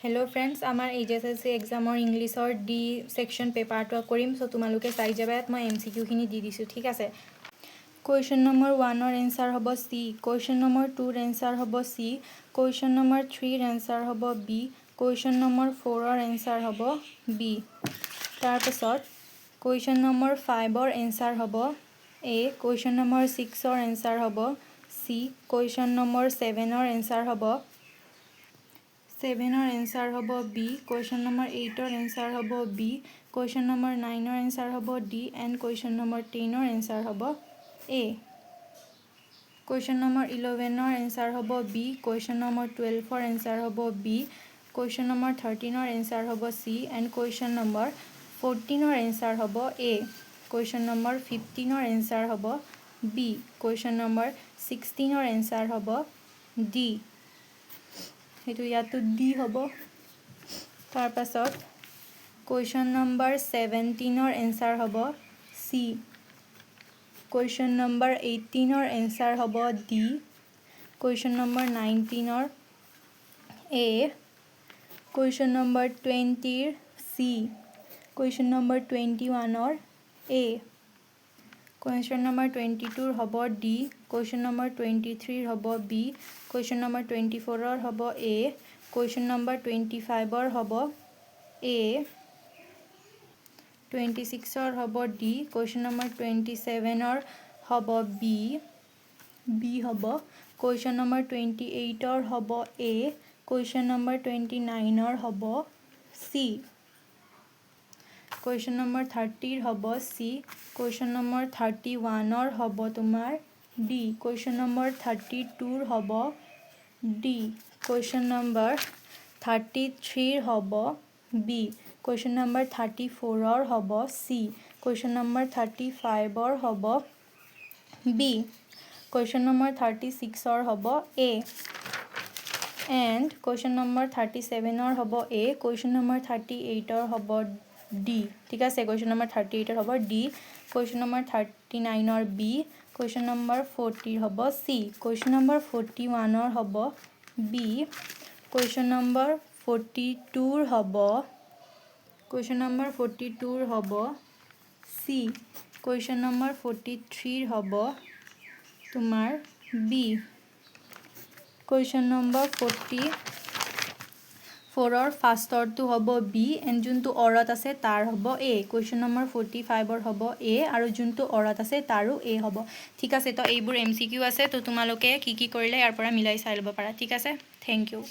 hello friends आमार HSLC एग्जाমৰ ইংলিছৰ D section পেপাৰটো কৰিম সো তোমালোকে চাই যাবা মই MCQ খিনি দি দিছো ঠিক আছে क्वेश्चन नंबर 1 ৰ आंसर হ'ব C क्वेश्चन नंबर 2 ৰ आंसर হ'ব C क्वेश्चन नंबर 3 ৰ आंसर হ'ব B क्वेश्चन नंबर 4 ৰ आंसर হ'ব B তাৰ পাছত क्वेश्चन नंबर 5 ৰ आंसर হ'ব A क्वेश्चन नंबर 6 ৰ आंसर হ'ব C क्वेश्चन नंबर 7 ৰ आंसर হ'ব 7 ৰ आंसर হ'ব B क्वेश्चन नंबर 8 ৰ आंसर হ'ব B क्वेश्चन नंबर 9 ৰ आंसर হ'ব D एंड क्वेश्चन नंबर 10 ৰ आंसर হ'ব A क्वेश्चन नंबर 11 ৰ आंसर হ'ব B क्वेश्चन नंबर 12 ৰ आंसर হ'ব B क्वेश्चन नंबर 13 ৰ आंसर হ'ব C एंड क्वेश्चन नंबर 14 ৰ आंसर হ'ব A क्वेश्चन नंबर 15 ৰ आंसर হ'ব B क्वेश्चन नंबर 16 ৰ आंसर হ'ব D हेतु यातो D हबो तार पाছত क्वेश्चन नंबर 17 ৰ आंसर हबो C क्वेश्चन नंबर 18 ৰ आंसर हबो D क्वेश्चन नंबर 19 ৰ A क्वेश्चन नंबर 20 ৰ C क्वेश्चन नंबर 21 ৰ A क्वेश्चन नंबर 22 ৰ हबो D क्वेश्चन नंबर 23 ৰ हबो B क्वेश्चन नंबर 24 ৰ हबो A क्वेश्चन नंबर 25 ৰ हबो A 26 ৰ हबो D क्वेश्चन नंबर 27 ৰ हबो B हबो क्वेश्चन नंबर 28 ৰ हबो A क्वेश्चन नंबर 29 ৰ हबो C क्वेश्चन नंबर 30 ৰ हबो C क्वेश्चन नंबर 31 ৰ हबो तुमार D क्वेश्चन नंबर 32 ৰ हबो D क्वेश्चन नंबर 33 ৰ हबो B क्वेश्चन नंबर 34 ৰ हबो C क्वेश्चन नंबर 35 ৰ हबो B क्वेश्चन नंबर 36 ৰ हबो A and क्वेश्चन नंबर 37 ৰ हबो A क्वेश्चन नंबर 38 ৰ हबो D ठीक আছে क्वेश्चन नंबर 38 ৰ हबो D क्वेश्चन नंबर 39 ৰ B क्वेश्चन नंबर 40 ৰ हबो C क्वेश्चन नंबर 41 ৰ हबो B क्वेश्चन नंबर 42 ৰ हबो क्वेश्चन नंबर 42 ৰ हबो C क्वेश्चन नंबर 43 ৰ हबो तुमार B क्वेश्चन नंबर 44 ৰ ফাৰ্ষ্টৰটো হবো B এন্ড যোনটো অৰত আছে তাৰ হবো A क्वेश्चन नंबर 45 ৰ হবো A আৰু যোনটো অৰত আছে তাৰো A হবো ঠিক আছে তো এইবোৰ MCQ আছে তো তোমালোকে কি কি কৰিলে ইয়াৰ পৰা মিলাই চাই লব পাৰা ঠিক আছে থ্যাংক ইউ